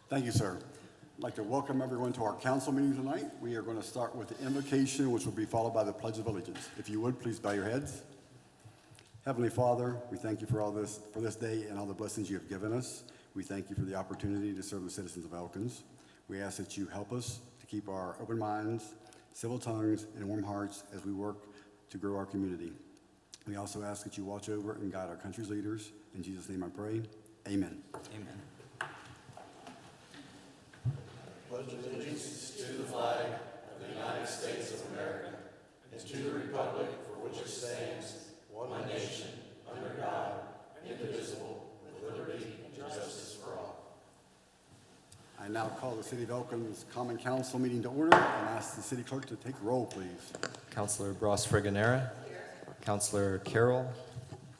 Thank you, sir. I'd like to welcome everyone to our council meeting tonight. We are going to start with the invocation, which will be followed by the Pledge of Allegiance. If you would, please bow your heads. Heavenly Father, we thank you for this day and all the blessings you have given us. We thank you for the opportunity to serve the citizens of Elkins. We ask that you help us to keep our open minds, civil tongues, and warm hearts as we work to grow our community. We also ask that you watch over and guide our country's leaders. In Jesus' name I pray, amen. Amen. Pledge allegiance to the flag of the United States of America and to the republic for which it stands, one nation, under God, indivisible, with liberty and justice for all. I now call the City of Elkins Common Council meeting to order and ask the city clerk to take roll, please. Councilor Bros Friganera. Councilor Carroll.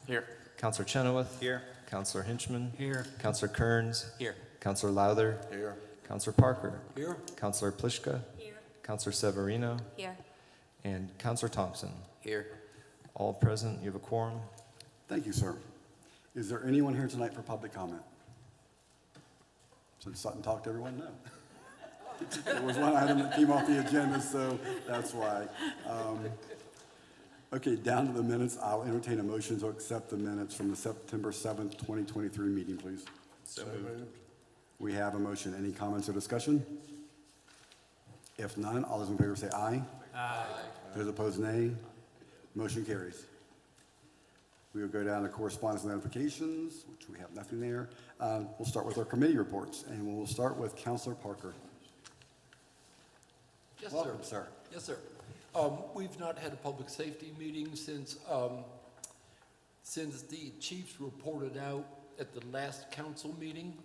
Here. Councilor Chenoweth. Here. Councilor Hinchman. Here. Councilor Kearns. Here. Councilor Lowther. Here. Councilor Parker. Here. Councilor Pliszka. Here. Councilor Severino. Here. And Councilor Thompson. Here. All present. You have a quorum. Thank you, sir. Is there anyone here tonight for public comment? Since Sutton talked to everyone, no. There was one item that came off the agenda, so that's why. Okay, down to the minutes. I'll entertain a motion to accept the minutes from the September 7th, 2023 meeting, please. So moved. We have a motion. Any comments or discussion? If none, all those in favor say aye. Aye. Those opposed, nay. Motion carries. We will go down to correspondence and notifications, which we have nothing there. We'll start with our committee reports, and we'll start with Councilor Parker. Yes, Welcome, sir. sir. Yes, sir. We've not had a public safety meeting since the chiefs reported out at the last council meeting.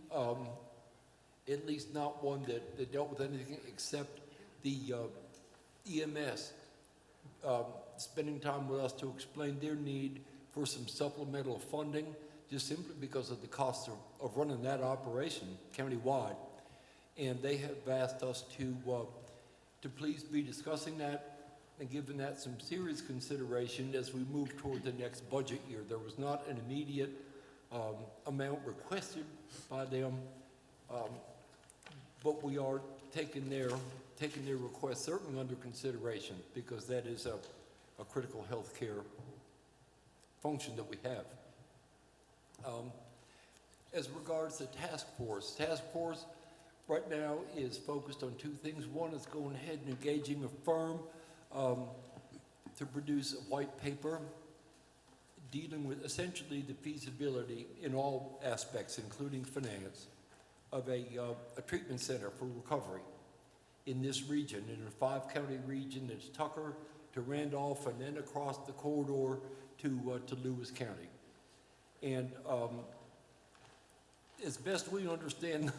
At least not one that dealt with anything except the EMS spending time with us to explain their need for some supplemental funding, just simply because of the cost of running that operation countywide. And they have asked us to please be discussing that and giving that some serious consideration as we move toward the next budget year. There was not an immediate amount requested by them, but we are taking their request certainly under consideration, because that is a critical health care function that we have. As regards the task force right now is focused on two things. One is going ahead and engaging a firm to produce a white paper dealing with essentially the feasibility in all aspects, including finance, of a treatment center for recovery in this region, in a 5-county region that's Tucker to Randolph and then across the corridor to Lewis County. And as best we understand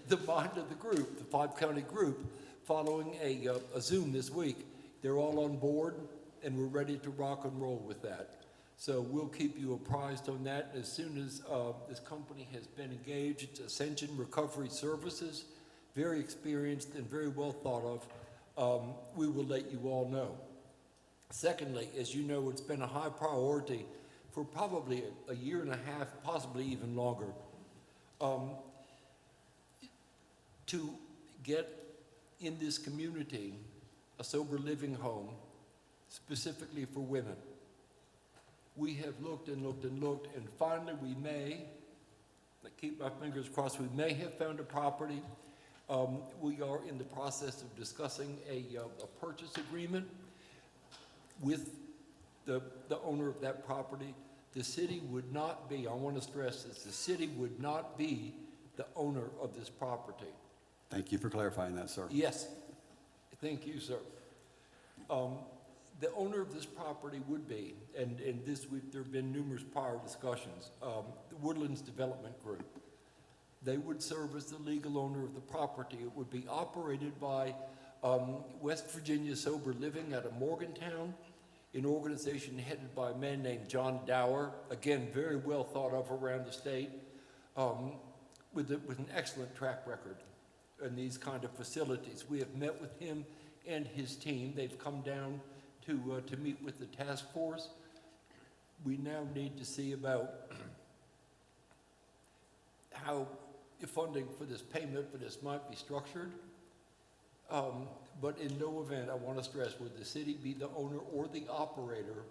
the mind of the group, the 5-county group, following a Zoom this week, they're all on board and we're ready to rock and roll with that. So we'll keep you apprised on that. As soon as this company has been engaged, Ascension Recovery Services, very experienced and very well thought of, we will let you all know. Secondly, as you know, it's been a high priority for probably a year and a half, possibly even longer, to get in this community a sober living home specifically for women. We have looked and looked and looked, and finally we may, I keep my fingers crossed, we may have found a property. We are in the process of discussing a purchase agreement with the owner of that property. The city would not be, I want to stress this, the city would not be the owner of this property. Thank you for clarifying that, sir. Yes, thank you, sir. The owner of this property would be, and this week there have been numerous prior discussions, the Woodlands Development Group. They would serve as the legal owner of the property. It would be operated by West Virginia Sober Living out of Morgantown, an organization headed by a man named John Dower, again, very well thought of around the state, with an excellent track record in these kind of facilities. We have met with him and his team. They've come down to meet with the task force. We now need to see about how funding for this payment for this might be structured. But in no event, I want to stress, would the city be the owner or the operator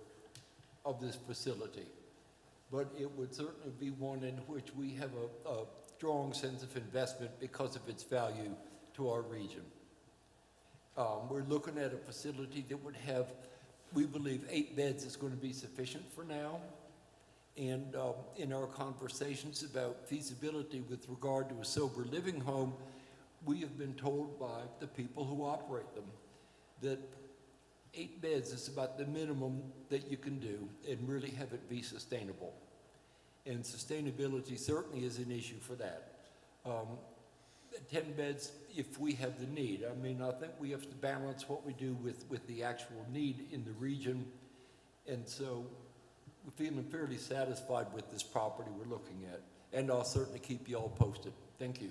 of this facility? But it would certainly be one in which we have a strong sense of investment because of its value to our region. We're looking at a facility that would have, we believe, 8 beds is going to be sufficient for now. And in our conversations about feasibility with regard to a sober living home, we have been told by the people who operate them that 8 beds is about the minimum that you can do and really have it be sustainable. And sustainability certainly is an issue for that. 10 beds if we have the need. I mean, I think we have to balance what we do with the actual need in the region. And so we're feeling fairly satisfied with this property we're looking at. And I'll certainly keep you all posted. Thank you.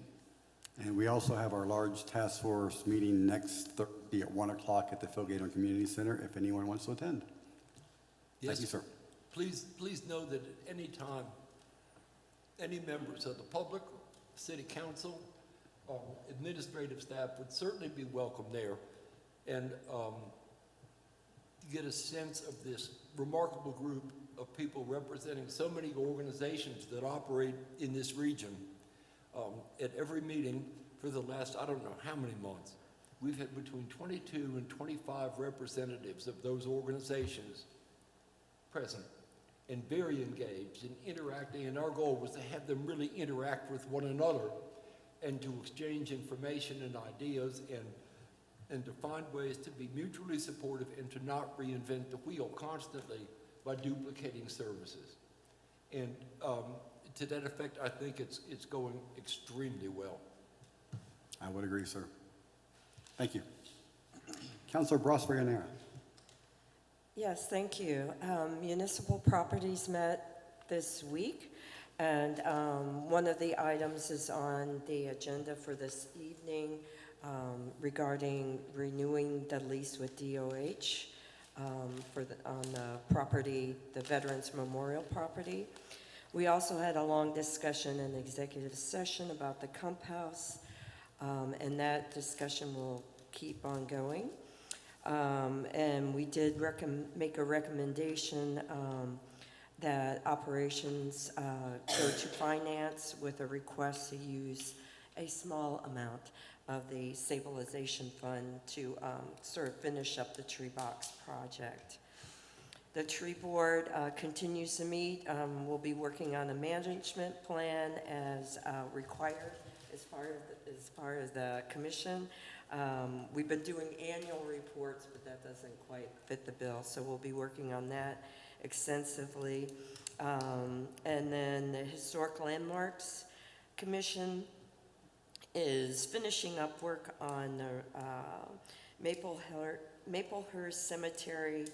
And we also have our large task force meeting next Thursday at 1 o'clock at the Phil Gator Community Center if anyone wants to attend. Yes, Thank you, sir. Please know that at any time, any members of the public, city council, administrative staff would certainly be welcome there. And get a sense of this remarkable group of people representing so many organizations that operate in this region. At every meeting for the last, I don't know how many months, we've had between 22 and 25 representatives of those organizations present and very engaged and interacting. And our goal was to have them really interact with one another and to exchange information and ideas and to find ways to be mutually supportive and to not reinvent the wheel constantly by duplicating services. And to that effect, I think it's going extremely well. I would agree, sir. Thank you. Councilor Brosper-Yanera. Yes, thank you. Municipal properties met this week, and one of the items is on the agenda for this evening regarding renewing the lease with DOH on the property, the Veterans Memorial property. We also had a long discussion in executive session about the Kump House, and that discussion will keep on going. And we did make a recommendation that operations go to finance with a request to use a small amount of the stabilization fund to sort of finish up the tree box project. The tree board continues to meet. We'll be working on a management plan as required as part of the commission. We've been doing annual reports, but that doesn't quite fit the bill, so we'll be working on that extensively. And then the Historic Landmarks Commission is finishing up work on the Maplehurst Cemetery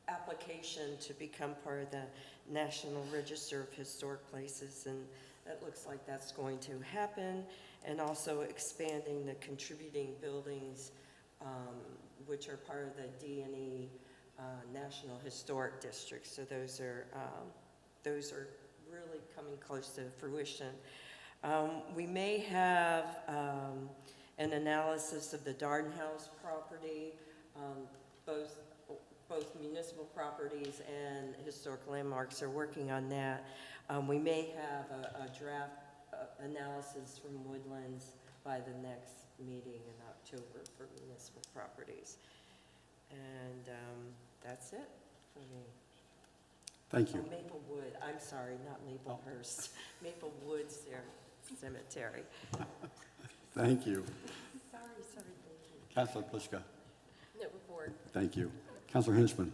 application to become part of the National Register of Historic Places, and that looks like that's going to happen, and also expanding the contributing buildings, which are part of the D&E National Historic District. So those are really coming close to fruition. We may have an analysis of the Darden House property. Both municipal properties and historic landmarks are working on that. We may have a draft analysis from Woodlands by the next meeting in October for municipal properties. And that's it for me. Thank you. Oh, Maplewood, I'm sorry, not Maplehurst. Maplewood Cemetery. Thank you. Sorry, thank you. Councilor Pliszka. No report. Thank you. Councilor Hinchman.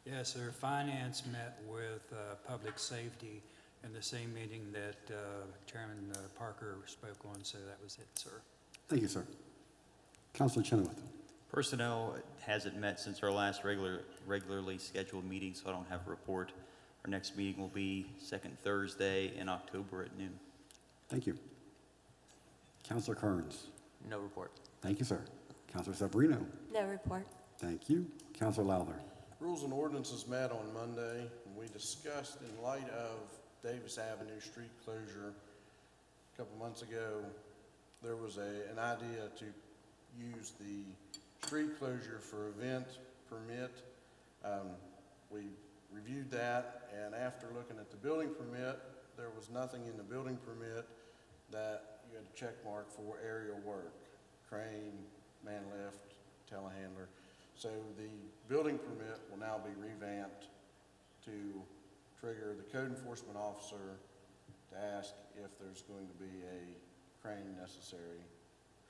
Yes, sir. Finance met with Public Safety in the same meeting that Chairman Parker spoke on, so that was it, sir. Thank you, sir. Councilor Chenoweth. Personnel hasn't met since our last regularly scheduled meeting, so I don't have a report. Our next meeting will be second Thursday in October at noon. Thank you. Councilor Kearns. No report. Thank you, sir. Councilor Severino. No report. Thank you. Councilor Lowther. Rules and Ordinances met on Monday, and we discussed in light of Davis Avenue street closure couple months ago, there was an idea to use the street closure for event permit. We reviewed that, and after looking at the building permit, there was nothing in the building permit that you had to check mark for aerial work, crane, man lift, telehandler. So the building permit will now be revamped to trigger the code enforcement officer to ask if there's going to be a crane necessary,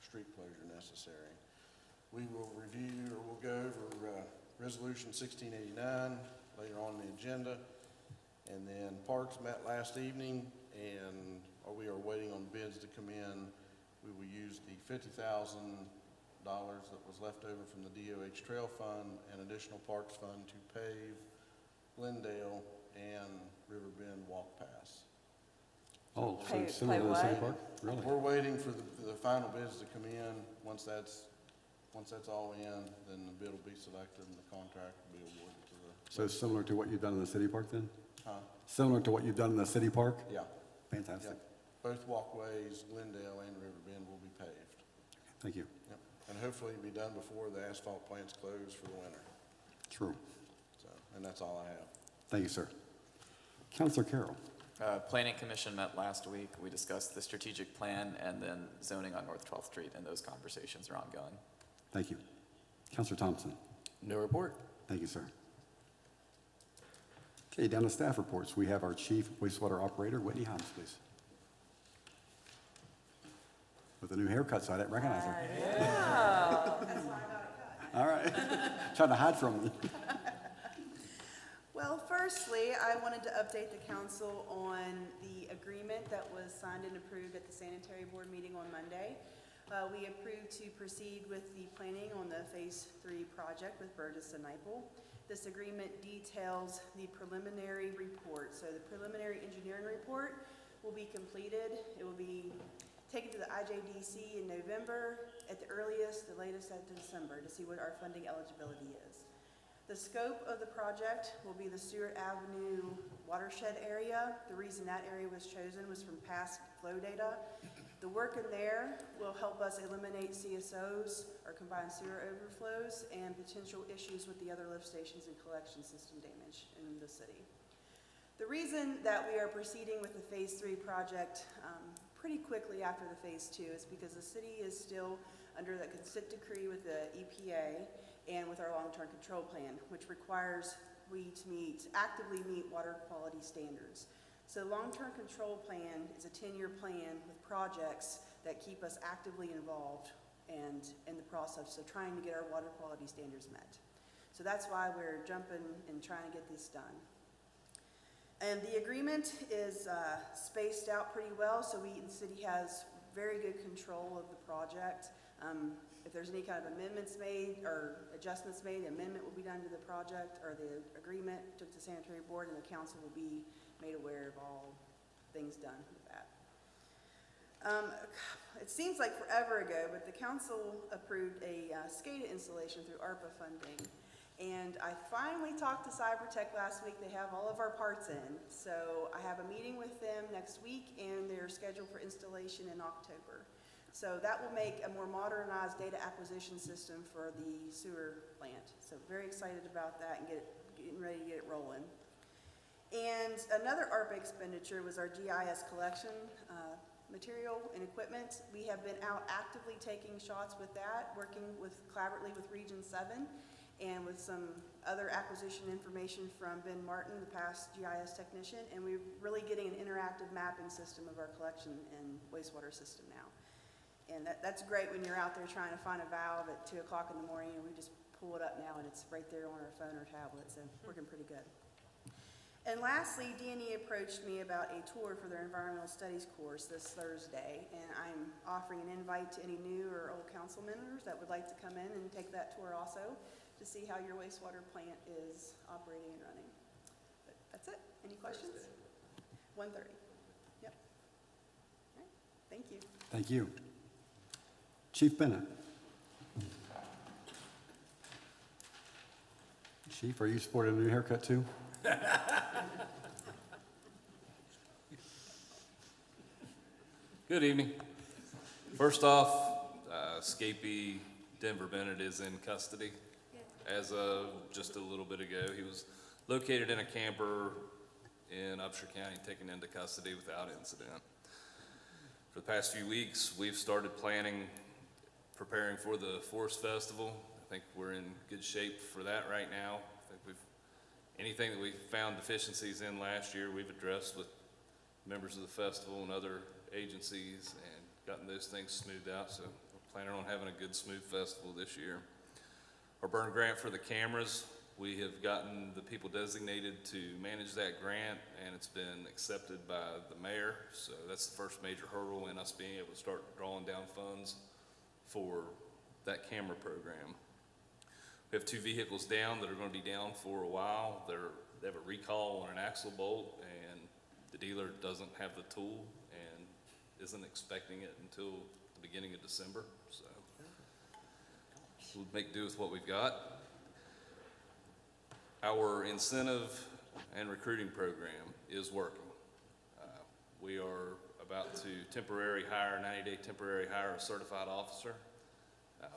street closure necessary. We will review, or we'll go over Resolution 1689 later on in the agenda. And then Parks met last evening, and we are waiting on bids to come in. We will use the $50,000 that was left over from the DOH Trail Fund and additional Parks Fund to pave Glendale and Riverbend Walk Pass. Oh, so Pay- similar pay to the city what? park? Really? We're waiting for the final bids to come in. Once that's all in, then the bid will be selected and the contract will be awarded to the. So similar to what you've done in the city park then? Huh? Similar to what you've done in the city park? Yeah. Fantastic. Yeah. Both walkways, Glendale and Riverbend, will be paved. Thank you. Yep. And hopefully it'll be done before the asphalt plants close for the winter. True. So, and that's all I have. Thank you, sir. Counselor Carroll. Planning Commission met last week. We discussed the strategic plan and then zoning on North 12th Street, and those conversations are ongoing. Thank you. Counselor Thompson. No report. Thank you, sir. Okay, down to staff reports. We have our chief wastewater operator, Whitney Himes, please. With a new haircut, so I didn't recognize her. All right. Trying to hide from me. Well, firstly, I wanted to update the council on the agreement that was signed and approved at the sanitary board meeting on Monday. We approved to proceed with the planning on the Phase 3 project with Burgess and Nyepel. This agreement details the preliminary report. So the preliminary engineering report will be completed. It will be taken to the IJDC in November at the earliest, the latest at December, to see what our funding eligibility is. The scope of the project will be the Stewart Avenue watershed area. The reason that area was chosen was from past flow data. The work in there will help us eliminate CSOs, or combined sewer overflows, and potential issues with the other lift stations and collection system damage in the city. The reason that we are proceeding with the Phase 3 project pretty quickly after the Phase 2 is because the city is still under the consent decree with the EPA and with our long-term control plan, which requires we to actively meet water quality standards. So long-term control plan is a 10-year plan with projects that keep us actively involved and in the process of trying to get our water quality standards met. So that's why we're jumping and trying to get this done. And the agreement is spaced out pretty well, so the city has very good control of the project. If there's any kind of amendments made or adjustments made, an amendment will be done to the project or the agreement to the sanitary board, and the council will be made aware of all things done with that. It seems like forever ago, but the council approved a SCADA installation through ARPA funding. And I finally talked to Cybertech last week. They have all of our parts in. So I have a meeting with them next week, and they're scheduled for installation in October. So that will make a more modernized data acquisition system for the sewer plant. So very excited about that and getting ready to get it rolling. And another ARPA expenditure was our GIS collection material and equipment. We have been out actively taking shots with that, working collaboratively with Region 7 and with some other acquisition information from Ben Martin, the past GIS technician, and we're really getting an interactive mapping system of our collection and wastewater system now. And that's great when you're out there trying to find a valve at 2 o'clock in the morning, and we just pull it up now and it's right there on our phone or tablet, so working pretty good. And lastly, D&E approached me about a tour for their environmental studies course this Thursday, and I'm offering an invite to any new or old council members that would like to come in and take that tour also to see how your wastewater plant is operating and running. But that's it. Any questions? 1:30. Yep. All right. Thank you. Thank you. Chief Bennett. Chief, are you sporting a new haircut too? Good evening. First off, escapee Denver Bennett is in custody. As of just a little bit ago, he was located in a camper in Upshur County, taken into custody without incident. For the past few weeks, we've started preparing for the Forest Festival. I think we're in good shape for that right now. I think anything that we found deficiencies in last year, we've addressed with members of the festival and other agencies and gotten those things smoothed out. So we're planning on having a good, smooth festival this year. Our burn grant for the cameras, we have gotten the people designated to manage that grant, and it's been accepted by the mayor. So that's the first major hurdle in us being able to start drawing down funds for that camera program. We have 2 vehicles down that are going to be down for a while. They have a recall on an axle bolt, and the dealer doesn't have the tool and isn't expecting it until the beginning of December. So we'll make do with what we've got. Our incentive and recruiting program is working. We are about to 90-day temporary hire a certified officer.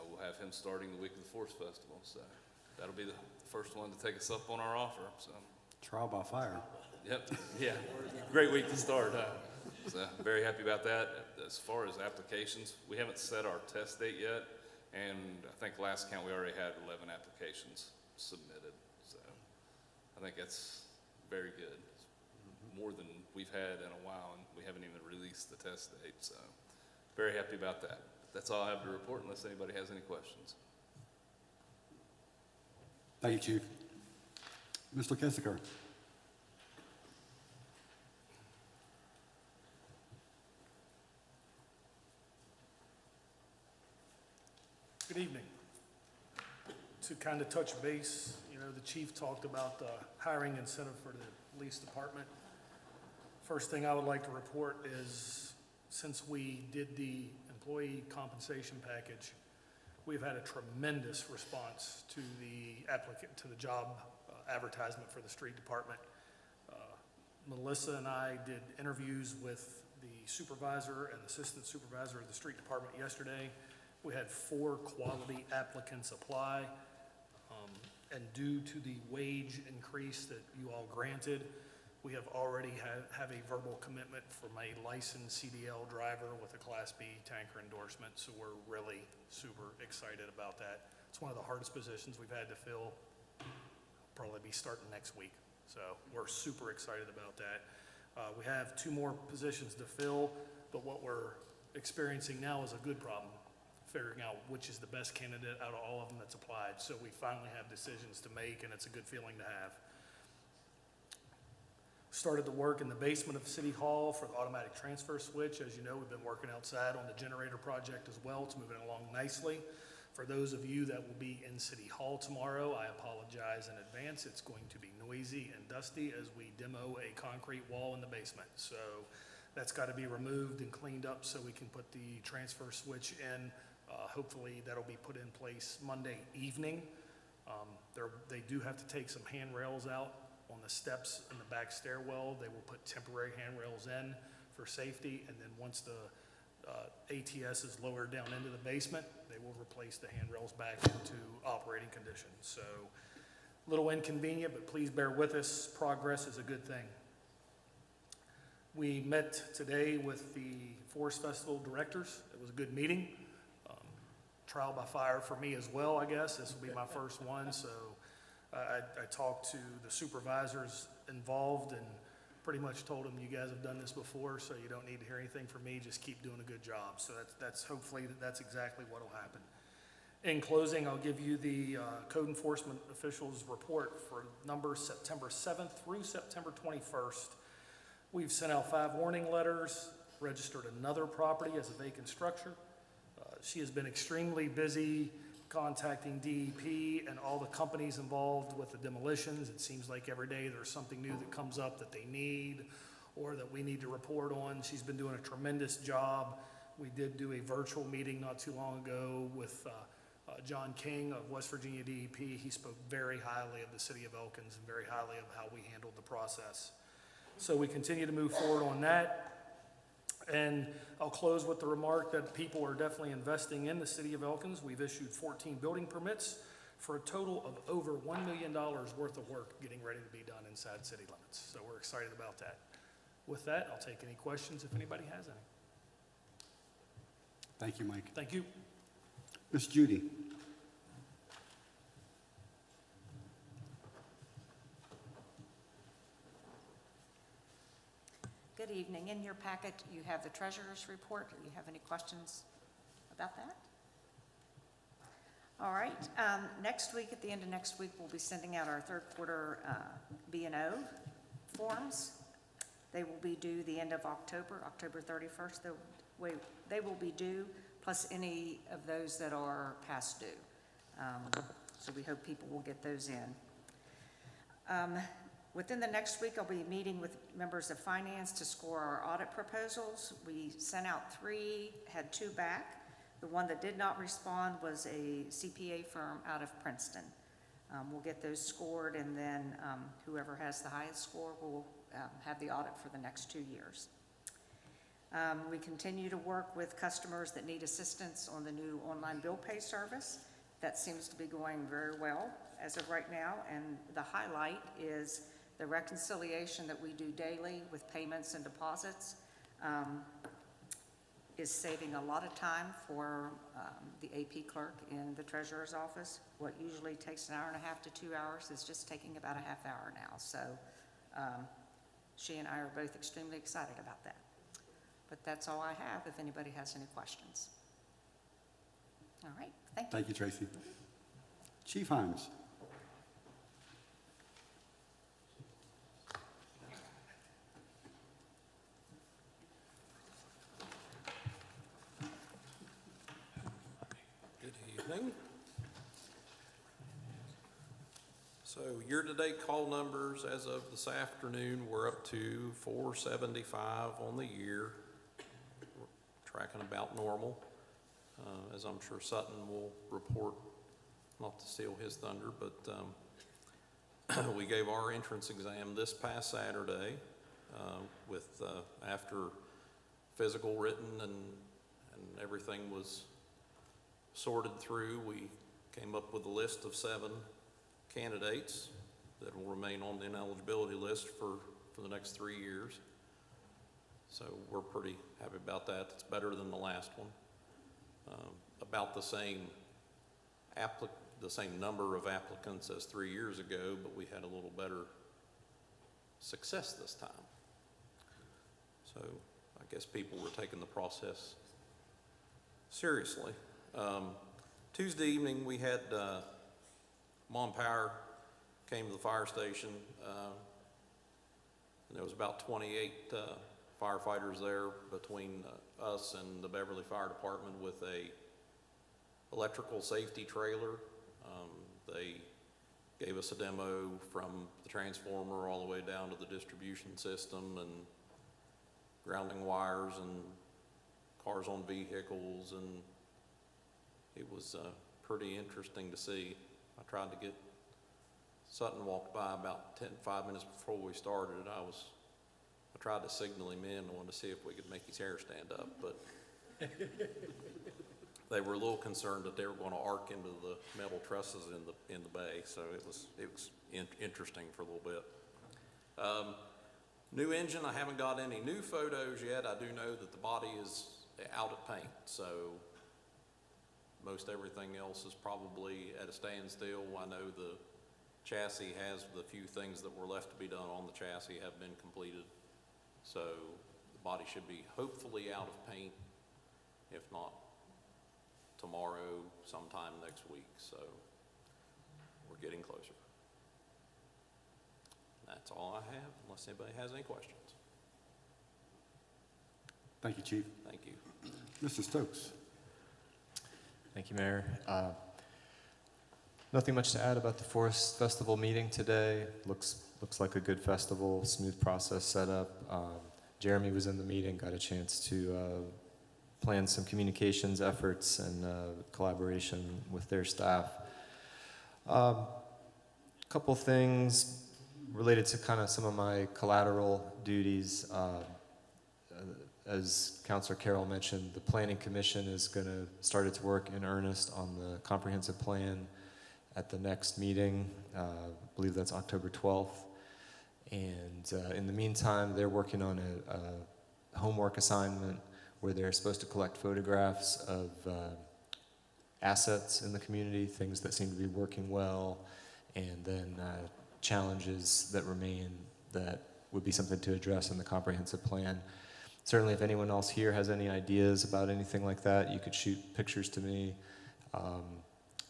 We'll have him starting the week of the Forest Festival. So that'll be the first one to take us up on our offer. So. Trial by fire. Yep, yeah, great week to start, huh? So very happy about that. As far as applications, we haven't set our test date yet, and I think last count we already had 11 applications submitted. So I think that's very good. It's more than we've had in a while, and we haven't even released the test date. So very happy about that. That's all I have to report unless anybody has any questions. Thank you, Chief. Mr. Kissinger. Good evening. To kind of touch base, the chief talked about the hiring incentive for the police department. First thing I would like to report is, since we did the employee compensation package, we've had a tremendous response to the job advertisement for the street department. Melissa and I did interviews with the supervisor and assistant supervisor of the street department yesterday. We had 4 quality applicants apply, and due to the wage increase that you all granted, we have already have a verbal commitment from a licensed CDL driver with a Class B tanker endorsement, so we're really super excited about that. It's one of the hardest positions we've had to fill. Probably be starting next week, so we're super excited about that. We have 2 more positions to fill, but what we're experiencing now is a good problem, figuring out which is the best candidate out of all of them that's applied. So we finally have decisions to make, and it's a good feeling to have. Started the work in the basement of City Hall for the automatic transfer switch. As you know, we've been working outside on the generator project as well. It's moving along nicely. For those of you that will be in City Hall tomorrow, I apologize in advance. It's going to be noisy and dusty as we demo a concrete wall in the basement. So that's got to be removed and cleaned up so we can put the transfer switch in. Hopefully that'll be put in place Monday evening. They do have to take some handrails out on the steps in the back stairwell. They will put temporary handrails in for safety, and then once the ATS is lowered down into the basement, they will replace the handrails back into operating condition. So a little inconvenient, but please bear with us. Progress is a good thing. We met today with the Forest Festival directors. It was a good meeting. Trial by fire for me as well, I guess. This will be my first one, so I talked to the supervisors involved and pretty much told them, you guys have done this before, so you don't need to hear anything from me. Just keep doing a good job. So that's hopefully that's exactly what will happen. In closing, I'll give you the code enforcement officials report for numbers September 7th through September 21st. We've sent out 5 warning letters, registered another property as a vacant structure. She has been extremely busy contacting DEP and all the companies involved with the demolitions. It seems like every day there's something new that comes up that they need or that we need to report on. She's been doing a tremendous job. We did do a virtual meeting not too long ago with John King of West Virginia DEP. He spoke very highly of the city of Elkins and very highly of how we handled the process. So we continue to move forward on that. And I'll close with the remark that people are definitely investing in the city of Elkins. We've issued 14 building permits for a total of over $1 million worth of work getting ready to be done inside city limits. So we're excited about that. With that, I'll take any questions if anybody has any. Thank you, Mike. Thank you. Ms. Judy? Good evening. In your packet, you have the treasurer's report. Do you have any questions about that? All right. Next week, at the end of next week, we'll be sending out our third quarter B&O forms. They will be due the end of October, October 31st. They will be due, plus any of those that are past due. So we hope people will get those in. Within the next week, I'll be meeting with members of finance to score our audit proposals. We sent out 3, had 2 back. The one that did not respond was a CPA firm out of Princeton. We'll get those scored, and then whoever has the highest score will have the audit for the next 2 years. We continue to work with customers that need assistance on the new online bill pay service. That seems to be going very well as of right now, and the highlight is the reconciliation that we do daily with payments and deposits is saving a lot of time for the AP clerk in the treasurer's office. What usually takes an hour and a half to 2 hours is just taking about a half hour now. So she and I are both extremely excited about that. But that's all I have, if anybody has any questions. All right, thank you. Thank you, Tracy. Chief Himes? Good evening. So year-to-date call numbers as of this afternoon, we're up to 475 on the year. We're tracking about normal. As I'm sure Sutton will report, not to steal his thunder, but we gave our entrance exam this past Saturday with after physical, written, and everything was sorted through. We came up with a list of 7 candidates that will remain on the ineligibility list for the next 3 years. So we're pretty happy about that. It's better than the last one. About the same number of applicants as 3 years ago, but we had a little better success this time. So I guess people were taking the process seriously. Tuesday evening, we had Mon Power came to the fire station, and there was about 28 firefighters there between us and the Beverly Fire Department with a electrical safety trailer. They gave us a demo from the transformer all the way down to the distribution system and grounding wires and cars on vehicles, and it was pretty interesting to see. I tried to get, Sutton walked by about 5 minutes before we started. I tried to signal him in. I wanted to see if we could make his hair stand up, but they were a little concerned that they were going to arc into the metal trusses in the bay, so it was interesting for a little bit. New engine, I haven't got any new photos yet. I do know that the body is out of paint, so most everything else is probably at a standstill. I know the chassis has the few things that were left to be done on the chassis have been completed, so the body should be hopefully out of paint, if not tomorrow, sometime next week, so we're getting closer. That's all I have, unless anybody has any questions. Thank you, Chief. Thank you. Mr. Stokes? Thank you, Mayor. Nothing much to add about the Forest Festival meeting today. Looks like a good festival, smooth process set up. Jeremy was in the meeting, got a chance to plan some communications efforts and collaboration with their staff. Couple things related to kind of some of my collateral duties. as Councilor Carroll mentioned, the Planning Commission is going to started to work in earnest on the comprehensive plan at the next meeting. I believe that's October 12th. And in the meantime, they're working on a homework assignment where they're supposed to collect photographs of assets in the community, things that seem to be working well, and then challenges that remain that would be something to address in the comprehensive plan. Certainly, if anyone else here has any ideas about anything like that, you could shoot pictures to me,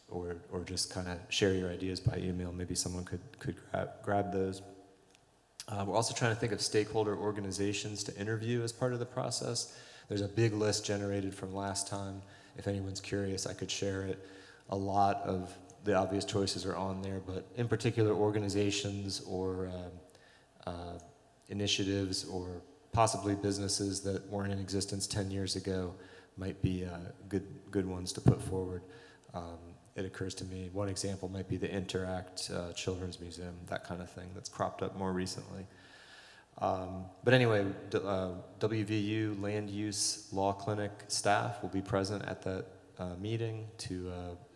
or just kind of share your ideas by email. Maybe someone could grab those. We're also trying to think of stakeholder organizations to interview as part of the process. There's a big list generated from last time. If anyone's curious, I could share it. A lot of the obvious choices are on there, but in particular, organizations or initiatives or possibly businesses that weren't in existence 10 years ago might be good ones to put forward. It occurs to me, one example might be the Interact Children's Museum, that kind of thing that's cropped up more recently. But anyway, WVU Land Use Law Clinic staff will be present at that meeting to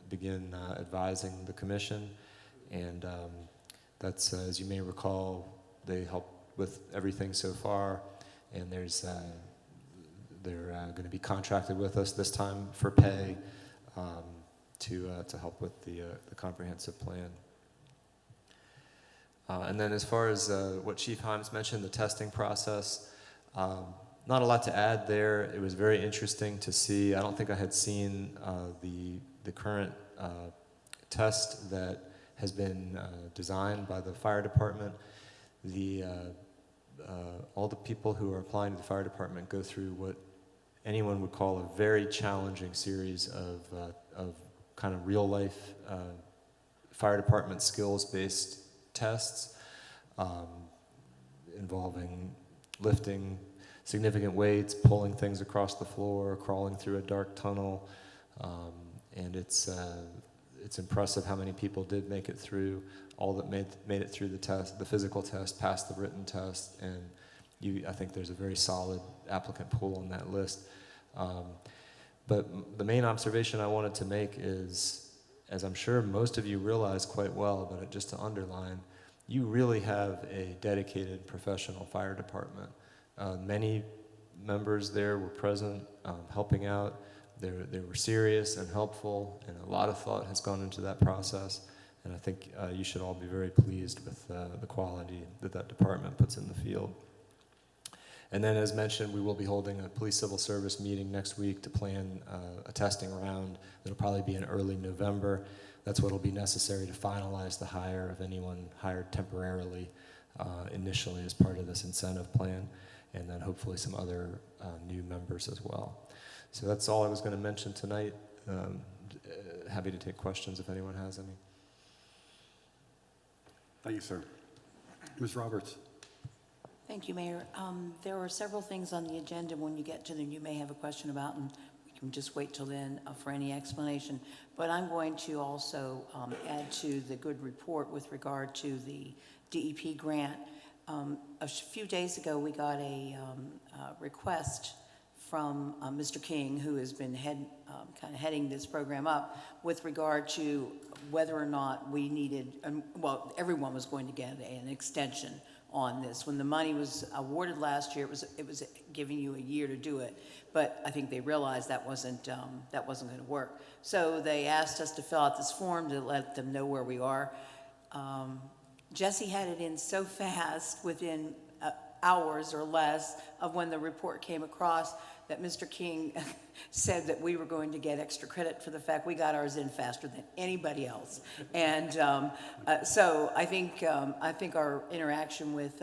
begin advising the commission. And that's, as you may recall, they help with everything so far. And they're going to be contracted with us this time for pay to help with the comprehensive plan. And then as far as what Chief Himes mentioned, the testing process, not a lot to add there. It was very interesting to see. I don't think I had seen the current test that has been designed by the fire department. All the people who are applying to the fire department go through what anyone would call a very challenging series of kind of real life fire department skills-based tests involving lifting significant weights, pulling things across the floor, crawling through a dark tunnel, and it's impressive how many people did make it through. All that made it through the test, the physical test, passed the written test, and I think there's a very solid applicant pool on that list. But the main observation I wanted to make is, as I'm sure most of you realize quite well, but just to underline, you really have a dedicated professional fire department. Many members there were present, helping out. They were serious and helpful, and a lot of thought has gone into that process. And I think you should all be very pleased with the quality that department puts in the field. And then, as mentioned, we will be holding a police civil service meeting next week to plan a testing round. It'll probably be in early November. That's what will be necessary to finalize the hire of anyone hired temporarily initially as part of this incentive plan, and then hopefully some other new members as well. So that's all I was going to mention tonight. Happy to take questions if anyone has any. Thank you, sir. Ms. Roberts. Thank you, Mayor. There are several things on the agenda. When you get to them, you may have a question about, and we can just wait till then for any explanation. But I'm going to also add to the good report with regard to the DEP grant. A few days ago, we got a request from Mr. King, who has been kind of heading this program up, with regard to whether or not we needed, well, everyone was going to get an extension on this. When the money was awarded last year, it was giving you a year to do it, but I think they realized that wasn't going to work. So they asked us to fill out this form to let them know where we are. Jesse had it in so fast, within hours or less of when the report came across, that Mr. King said that we were going to get extra credit for the fact we got ours in faster than anybody else. And so I think our interaction with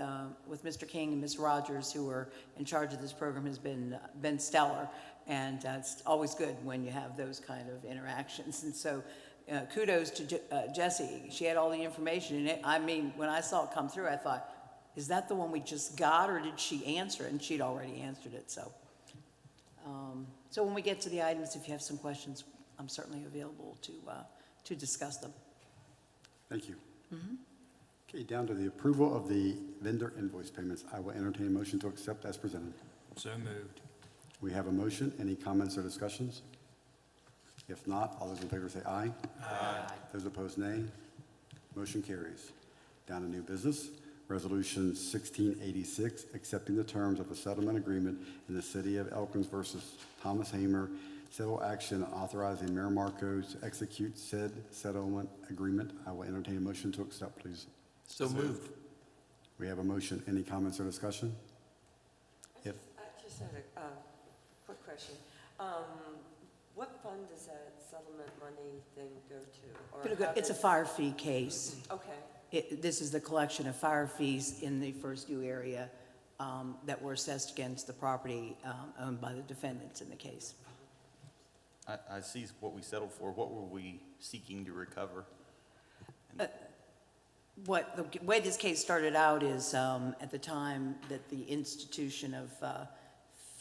Mr. King and Ms. Rogers, who are in charge of this program, has been stellar. And it's always good when you have those kind of interactions. And so kudos to Jessie. She had all the information in it. I mean, when I saw it come through, I thought, is that the one we just got, or did she answer it? And she'd already answered it. So when we get to the items, if you have some questions, I'm certainly available to discuss them. Thank you. Okay, down to the approval of the vendor invoice payments. I will entertain a motion to accept as presented. So moved. We have a motion. Any comments or discussions? If not, all those in favor say aye. Aye. Those opposed, nay. Motion carries. Down to new business. Resolution 1686, accepting the terms of a settlement agreement in the city of Elkins versus Thomas Hamer, civil action and authorizing Mayor Marcos to execute said settlement agreement. I will entertain a motion to accept, please. So moved. We have a motion. Any comments or discussion? If I just had a quick question. What fund does that settlement money thing go to? Or how It's a does- fire fee case. Okay. This is the collection of fire fees in the First Due area that were assessed against the property owned by the defendants in the case. I see what we settled for. What were we seeking to recover? The way this case started out is at the time that the institution of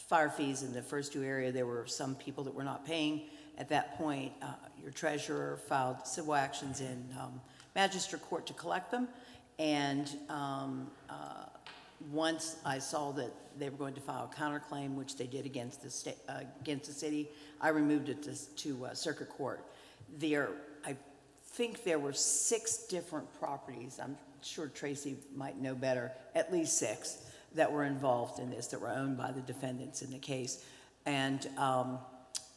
fire fees in the First Due area, there were some people that were not paying. At that point, your treasurer filed civil actions in magistrate court to collect them. And once I saw that they were going to file a counterclaim, which they did against the city, I removed it to circuit court. I think there were 6 different properties. I'm sure Tracy might know better, at least 6 that were involved in this, that were owned by the defendants in the case. And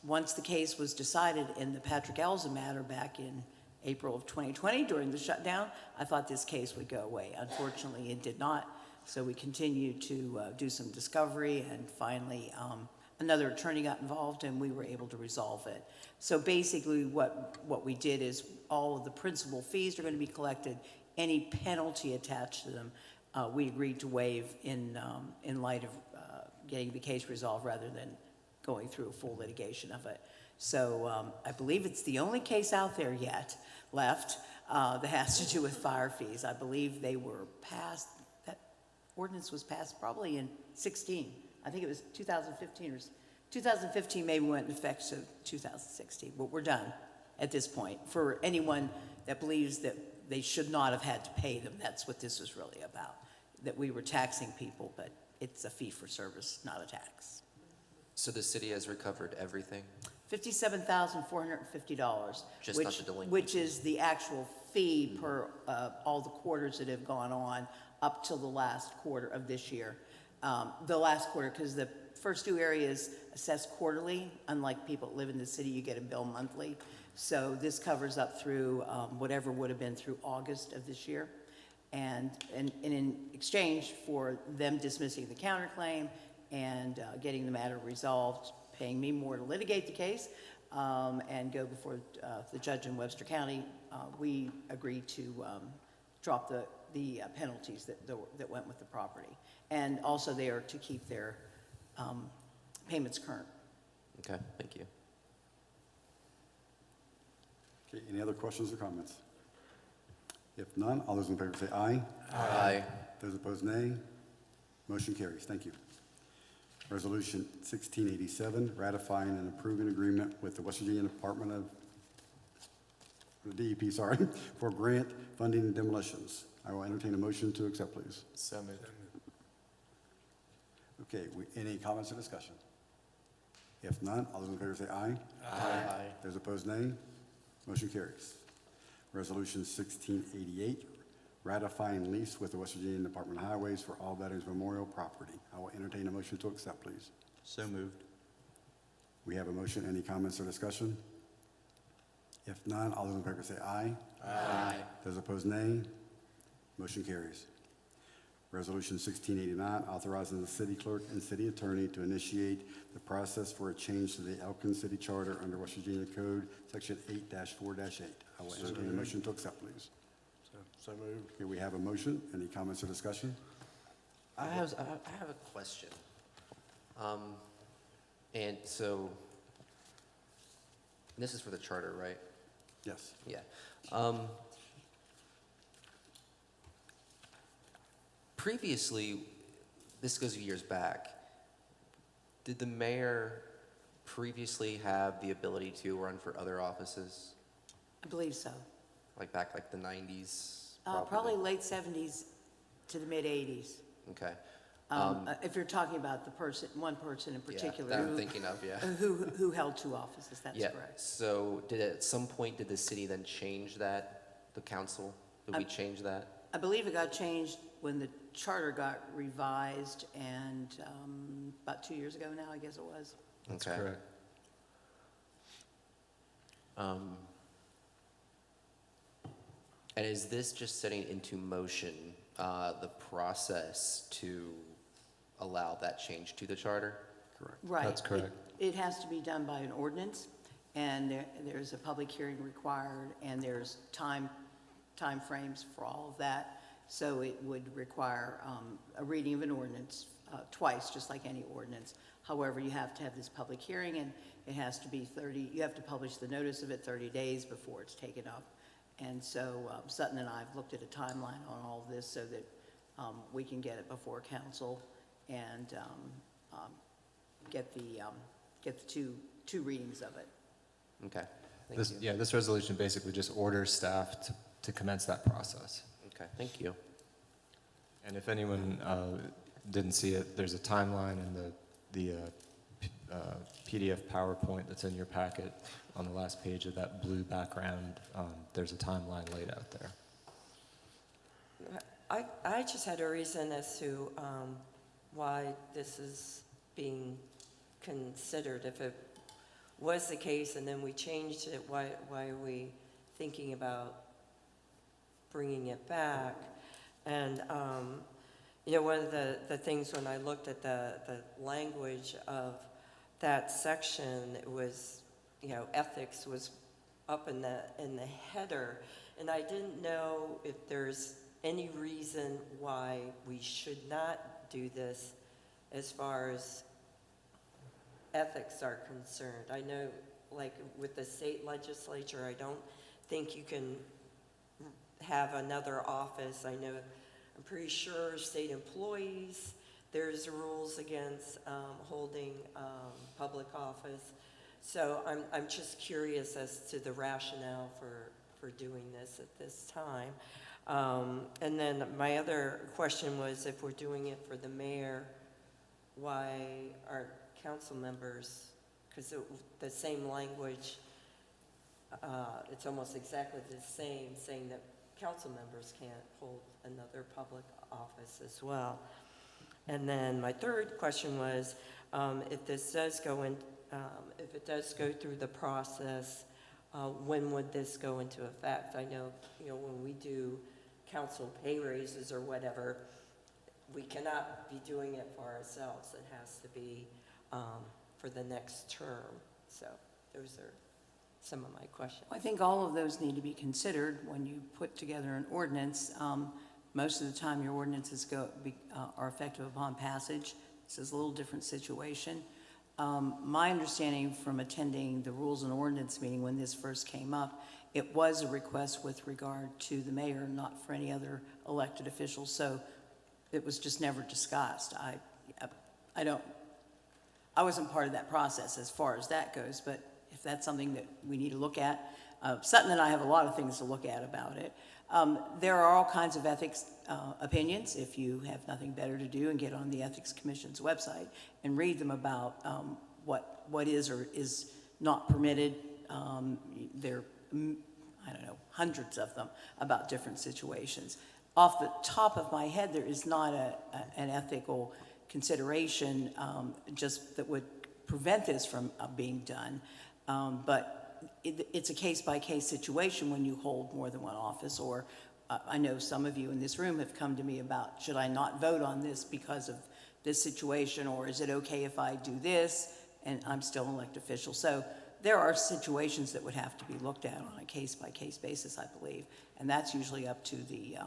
once the case was decided in the Patrick Elza matter back in April of 2020 during the shutdown, I thought this case would go away. Unfortunately, it did not. So we continued to do some discovery, and finally another attorney got involved and we were able to resolve it. So basically what we did is all of the principal fees are going to be collected. Any penalty attached to them, we agreed to waive in light of getting the case resolved rather than going through a full litigation of it. So I believe it's the only case out there yet left that has to do with fire fees. I believe they were passed, that ordinance was passed probably in 16. I think it was 2015 or 2015 maybe went in effect to 2016, but we're done at this point. For anyone that believes that they should not have had to pay them, that's what this was really about, that we were taxing people, but it's a fee for service, not a tax. So the city has recovered everything? $57,450, Just not the delinquency. which is the actual fee per all the quarters that have gone on up till the last quarter of this year. The last quarter, because the First Due area is assessed quarterly. Unlike people that live in the city, you get a bill monthly. So this covers up through whatever would have been through August of this year. And in exchange for them dismissing the counterclaim and getting the matter resolved, paying me more to litigate the case and go before the judge in Webster County, we agreed to drop the penalties that went with the property. And also they are to keep their payments current. Okay, thank you. Okay, any other questions or comments? If none, all those in favor say aye. Aye. Those opposed, nay. Motion carries. Thank you. Resolution 1687, ratifying and approving agreement with the West Virginia Department of, the DEP, sorry, for grant funding and demolitions. I will entertain a motion to accept, please. So moved. Okay, any comments or discussion? If none, all those in favor say aye. Aye. Those opposed, nay. Motion carries. Resolution 1688, ratifying lease with the West Virginia Department of Highways for all Veterans Memorial property. I will entertain a motion to accept, please. So moved. We have a motion. Any comments or discussion? If none, all those in favor say aye. Aye. Those opposed, nay. Motion carries. Resolution 1689, authorizing the city clerk and city attorney to initiate the process for a change to the Elkins City Charter under West Virginia Code, Section 8-4-8. I will entertain a motion to accept, please. So moved. Okay, we have a motion. Any comments or discussion? I have a question. And so, this is for the charter, right? Yes. Yeah. Previously, this goes years back, did the mayor previously have the ability to run for other offices? I believe so. Like back like the 90s? Probably late 70s to the mid 80s. Okay. If you're talking about the person, one person in particular. that I'm who- thinking of, yeah. Who held 2 offices, that's Yeah, correct. so at some point, did the city then change that, the council? Did we change that? I believe it got changed when the charter got revised, and about 2 years ago now, I guess it was. That's Okay. correct. And is this just setting into motion the process to allow that change to the charter? Correct. Right. That's correct. It has to be done by an ordinance, and there's a public hearing required, and there's time frames for all of that. So it would require a reading of an ordinance twice, just like any ordinance. However, you have to have this public hearing, and it has to be you have to publish the notice of it 30 days before it's taken up. And so Sutton and I have looked at a timeline on all of this so that we can get it before council and get the two readings of it. Okay, thank you. Yeah, this resolution basically just orders staff to commence that process. Okay, thank you. And if anyone didn't see it, there's a timeline in the PDF PowerPoint that's in your packet. On the last page of that blue background, there's a timeline laid out there. I just had a reason as to why this is being considered. If it was the case and then we changed it, why are we thinking about bringing it back? And, one of the things when I looked at the language of that section, it was, ethics was up in the header, and I didn't know if there's any reason why we should not do this as far as ethics are concerned. I know, like with the state legislature, I don't think you can have another office. I'm pretty sure state employees, there's rules against holding public office. So I'm just curious as to the rationale for doing this at this time. And then my other question was, if we're doing it for the mayor, why aren't council members, because the same language, it's almost exactly the same, saying that council members can't hold another public office as well. And then my third question was, if this does go in, if it does go through the process, when would this go into effect? I know, when we do council pay raises or whatever, we cannot be doing it for ourselves. It has to be for the next term. So those are some of my questions. I think all of those need to be considered when you put together an ordinance. Most of the time, your ordinances are effective upon passage. This is a little different situation. My understanding from attending the Rules and Ordinance meeting when this first came up, it was a request with regard to the mayor, not for any other elected officials. So it was just never discussed. I wasn't part of that process as far as that goes, but if that's something that we need to look at, Sutton and I have a lot of things to look at about it. There are all kinds of ethics opinions if you have nothing better to do, and get on the Ethics Commission's website and read them about what is or is not permitted. There are, hundreds of them about different situations. Off the top of my head, there is not an ethical consideration just that would prevent this from being done. But it's a case-by-case situation when you hold more than one office, or I know some of you in this room have come to me about, should I not vote on this because of this situation, or is it okay if I do this and I'm still an elected official? So there are situations that would have to be looked at on a case-by-case basis, I believe, and that's usually up to the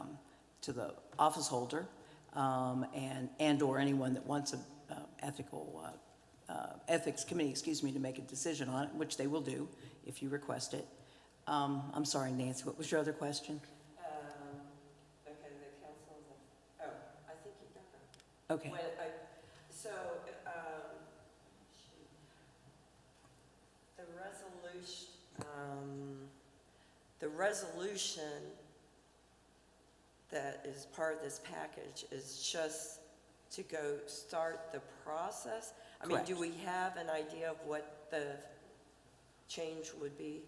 office holder and or anyone that wants a ethics committee, to make a decision on it, which they will do if you request it. I'm sorry, Nancy, what was your other question? Okay, the council, I think you got that. Okay. The resolution that is part of this package is just to go start the process? I mean, do Correct. we have an idea of what the change would be?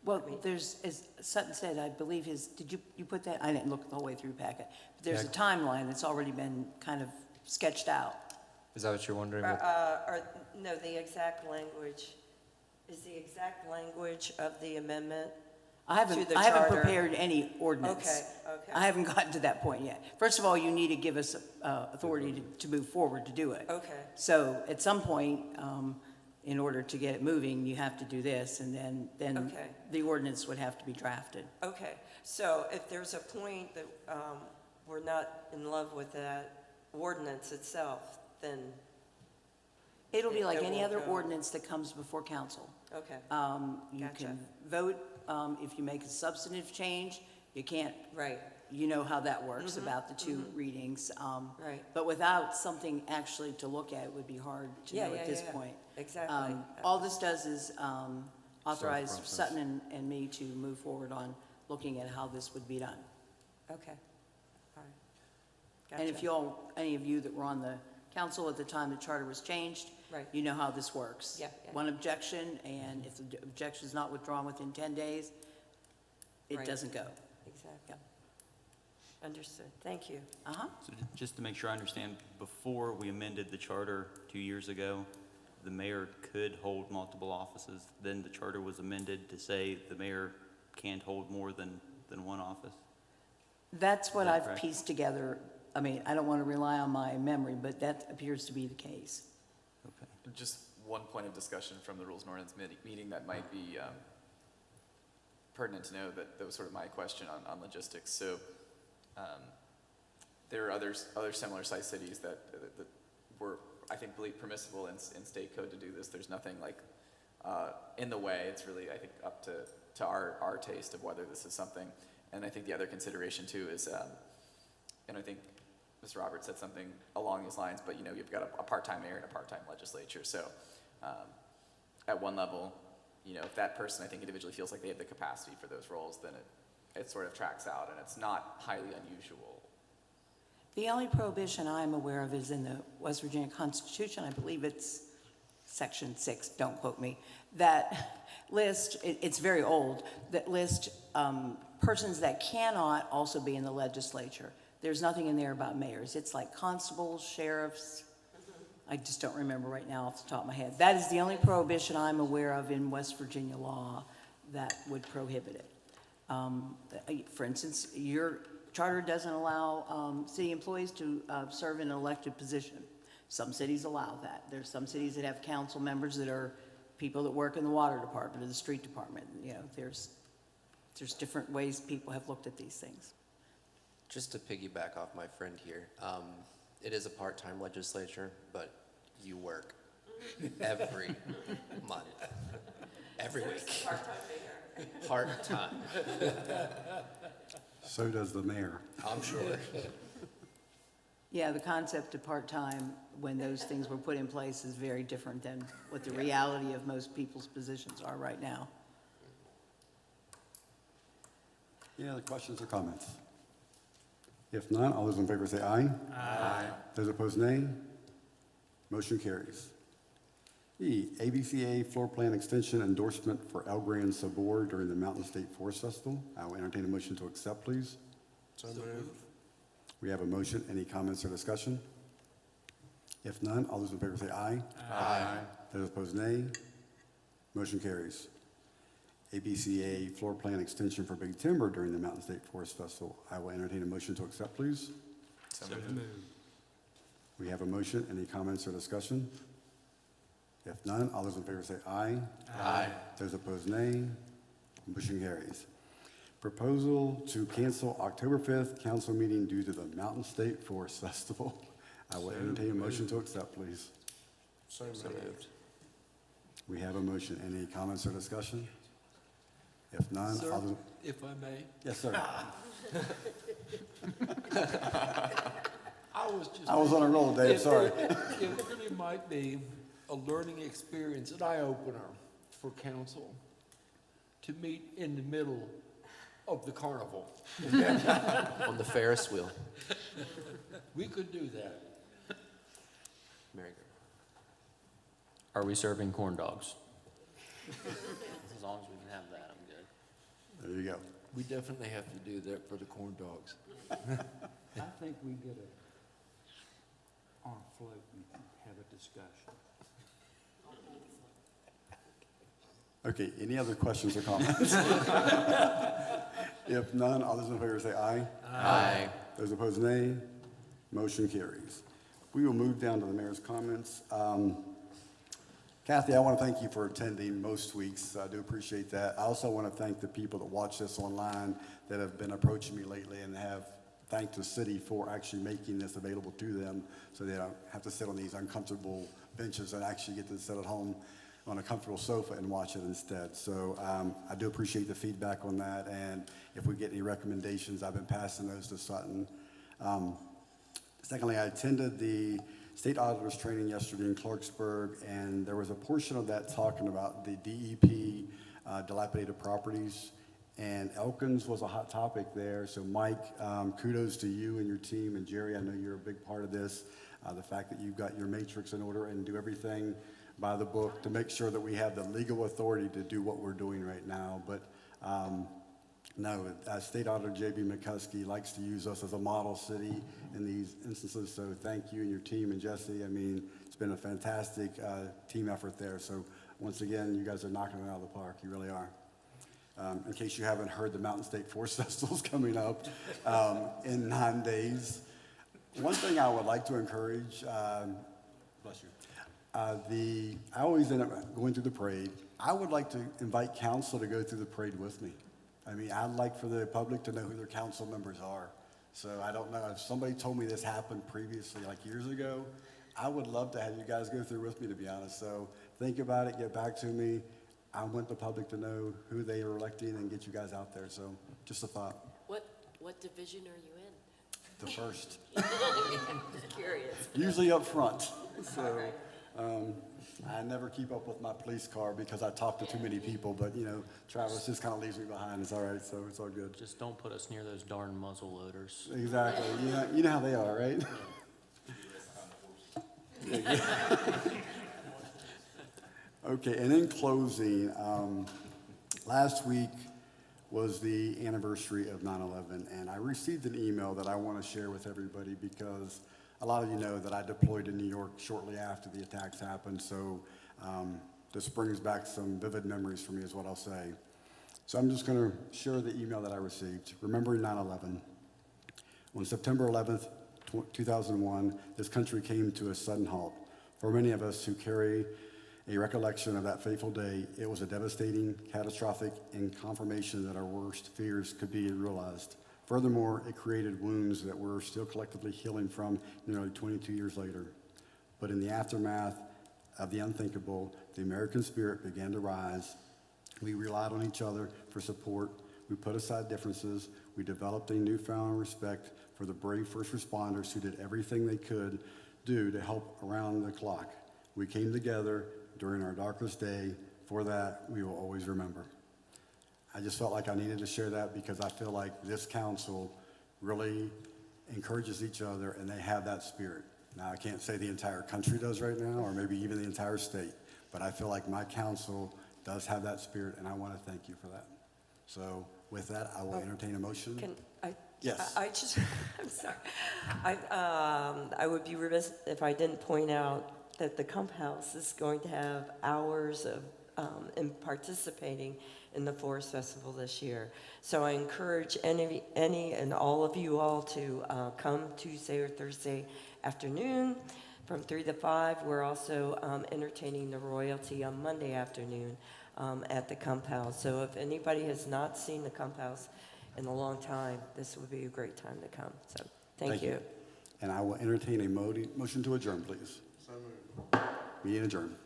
Well, I mean- there's, as Sutton said, I believe did you put that, I didn't look the whole way through packet. But there's a timeline that's already been kind of sketched out. Is that what you're wondering? No, the exact language, is the exact language of the amendment? I To haven't the I haven't charter. prepared any ordinance. Okay, okay. I haven't gotten to that point yet. First of all, you need to give us authority to move forward to do it. Okay, So at some point, in order to get it moving, you have to do this, and then Okay. the ordinance would have to be drafted. okay. So if there's a point that we're not in love with that ordinance itself, then, It'll be like It any won't other go. ordinance that comes before council. okay, You Gotcha. can vote if you make a substantive change. You can't, right, you know how that works about the two readings. right. But without something actually to look at, it would be hard to Yeah, know yeah, at this yeah, yeah. point. Exactly. All this does is authorize process. Sutton and me to move forward on looking at how this would be done. Okay, all right. And if Gotcha. any of you that were on the council at the time the charter was changed, Right. you know how this works. Yeah, yeah. One objection, and if the objection is not withdrawn within 10 days, it Right. doesn't go. Exactly. Understood, thank you. Uh-huh. So just to make sure I understand, before we amended the charter 2 years ago, the mayor could hold multiple offices. Then the charter was amended to say the mayor can't hold more than one office. That's what Is that I've correct? pieced together. I mean, I don't want to rely on my memory, but that appears to be the case. Okay. Just one point of discussion from the Rules and Ordinance meeting that might be pertinent to know, that was sort of my question on logistics. So there are other similar sized cities that were, I think, believe permissible in state code to do this. There's nothing like in the way. It's really, I think, up to our taste of whether this is something. And I think the other consideration too is, and I think Mr. Roberts said something along these lines, but you've got a part-time mayor and a part-time legislature. So at one level, if that person, I think, individually feels like they have the capacity for those roles, then it sort of tracks out, and it's not highly unusual. The only prohibition I'm aware of is in the West Virginia Constitution. I believe it's Section 6, don't quote me, that list, it's very old, that list persons that cannot also be in the legislature. There's nothing in there about mayors. It's like constables, sheriffs. I just don't remember right now off the top of my head. That is the only prohibition I'm aware of in West Virginia law that would prohibit it. For instance, your charter doesn't allow city employees to serve in an elected position. Some cities allow that. There's some cities that have council members that are people that work in the water department or the street department. There's different ways people have looked at these things. Just to piggyback off my friend here, it is a part-time legislature, but you work every month, every week. Part-time, So does the mayor. I'm sure. Yeah, the concept of part-time, when those things were put in place, is very different than what the reality of most people's positions are right now. Any other questions or comments? If none, all those in favor say aye. Aye. Those opposed, nay. Motion carries. E, ABCA floor plan extension endorsement for El Gran Sabor during the Mountain State Forest Festival. I will entertain a motion to accept, please. So moved. We have a motion. Any comments or discussion? If none, all those in favor say aye. Aye. Those opposed, nay. Motion carries. ABCA floor plan extension for Big Timber during the Mountain State Forest Festival. I will entertain a motion to accept, please. So Move. We have a motion. Any comments or discussion? If none, all those in favor say aye. Aye. Those opposed, nay. Motion carries. Proposal to cancel October 5th council meeting due to the Mountain State Forest Festival. I will entertain a motion to accept, please. So moved. We have a motion. Any comments or discussion? If none, Sir, all those... if I may, Yes, sir. I was on a roll, Dave, sorry. It really might be a learning experience, an eye-opener for council to meet in the middle of the carnival. On the Ferris wheel. We could do that. Merry Group. Are we serving corn dogs? As long as we can have that, I'm good. There you go. We definitely have to do that for the corn dogs. I think we get on a float and have a discussion. Okay, any other questions or comments? If none, all those in favor say aye. Aye. Those opposed, nay. Motion carries. We will move down to the mayor's comments. Kathy, I want to thank you for attending most weeks. I do appreciate that. I also want to thank the people that watch this online that have been approaching me lately and have thanked the city for actually making this available to them so they don't have to sit on these uncomfortable benches and actually get to sit at home on a comfortable sofa and watch it instead. So I do appreciate the feedback on that, and if we get any recommendations, I've been passing those to Sutton. Secondly, I attended the state auditor's training yesterday in Clarksburg, and there was a portion of that talking about the DEP dilapidated properties, and Elkins was a hot topic there. So Mike, kudos to you and your team, and Jerry, I know you're a big part of this. The fact that you've got your matrix in order and do everything by the book to make sure that we have the legal authority to do what we're doing right now. But no, State Auditor J.B. McCuskey likes to use us as a model city in these instances, so thank you and your team, and Jesse. I mean, it's been a fantastic team effort there. So once again, you guys are knocking it out of the park. You really are. In case you haven't heard, the Mountain State Forest Festival is coming up in 9 days. One thing I would like to encourage, bless you, I always end up going through the parade. I would like to invite council to go through the parade with me. I mean, I'd like for the public to know who their council members are. So I don't know, if somebody told me this happened previously, like years ago, I would love to have you guys go through with me, to be honest. So think about it, get back to me. I want the public to know who they are electing and get you guys out there. So just a thought. What division are you in? The first. Just curious. Usually up front. So I never keep up with my police car because I talk to too many people, but you know, Travis just kind of leaves me behind. It's all right, so it's all good. Just don't put us near those darn muzzle loaders. Exactly. You know how they are, right? Okay, and in closing, last week was the anniversary of 9/11, and I received an email that I want to share with everybody because a lot of you know that I deployed in New York shortly after the attacks happened, so this brings back some vivid memories for me is what I'll say. So I'm just going to share the email that I received. Remembering 9/11. On September 11th, 2001, this country came to a sudden halt. For many of us who carry a recollection of that fateful day, it was a devastating, catastrophic, and confirmation that our worst fears could be realized. Furthermore, it created wounds that we're still collectively healing from nearly 22 years later. But in the aftermath of the unthinkable, the American spirit began to rise. We relied on each other for support. We put aside differences. We developed a newfound respect for the brave first responders who did everything they could do to help around the clock. We came together during our darkest day. For that, we will always remember. I just felt like I needed to share that because I feel like this council really encourages each other and they have that spirit. Now, I can't say the entire country does right now, or maybe even the entire state, but I feel like my council does have that spirit, and I want to thank you for that. So with that, I will entertain a motion. Can I? Yes. I just, I'm sorry. I would be remiss if I didn't point out that the Kump House is going to have hours of in participating in the Forest Festival this year. So I encourage any and all of you all to come Tuesday or Thursday afternoon from 3 to 5. We're also entertaining the royalty on Monday afternoon at the Kump House. So if anybody has not seen the Kump House in a long time, this would be a great time to come. So thank you. And I will entertain a motion to adjourn, please. So moved. Meeting adjourned.